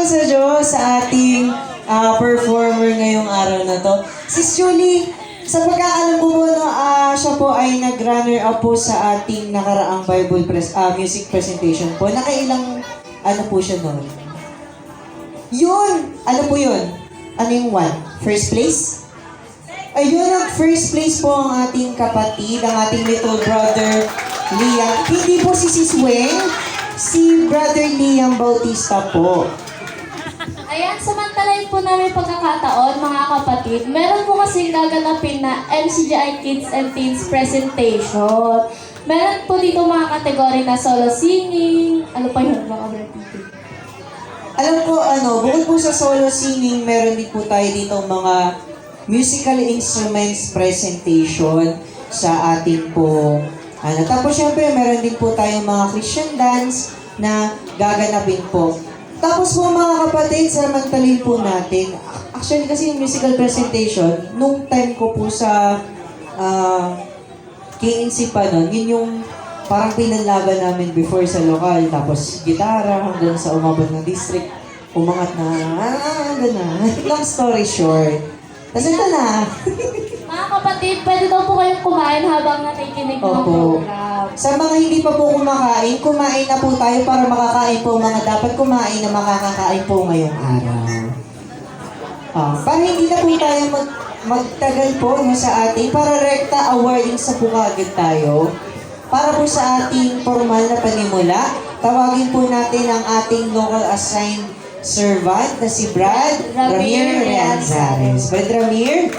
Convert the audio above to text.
sa Diyos sa ating performer ngayong araw na to. Sis Julie, sa pagkakalam ko po, no, siya po ay nag-runner-up po sa ating nakaraang music presentation po. Nakailang, ano po siya noon? Yun! Ano po yun? Ano yung one? First place? Ayun, ang first place po ang ating kapatid, ang ating little brother, Liam. Hindi po si Sis Weng, si Brother Liam Bautista po. Ayan, samantalahin po namin pagkakataon, mga kapatid. Meron po kasing gaganapin na MCGI Kids and Teens presentation. Meron po dito mga kategory na solo singing. Ano pa yun, mga kapatid? Alam ko, bukod po sa solo singing, meron din po tayo dito mga musical instruments presentation sa ating po. Tapos syempre, meron din po tayong mga Christian dance na gaganapin po. Tapos po mga kapatid, samantalin po natin. Actually kasi yung musical presentation, nung time ko po sa KNC pa nun, yun yung parang pinanlaban namin before sa lokal. Tapos gitara hanggang sa umabot ng district, umangat na, hanggang na. Long story short. Tapos ito na. Mga kapatid, pwede daw po kayong kumain habang nakikinig ng Opo. program. Sa mga hindi pa po kumakain, kumain na po tayo para makakain po mga dapat kumain na makakakain po ngayong araw. Para hindi na po tayo magtagal po sa ating para rekta awarding sa Bukagid tayo. Para po sa ating formal na panimula, tawagin po natin ang ating local assigned servant na si Brad Ramir Rianzares. Brad Ramir,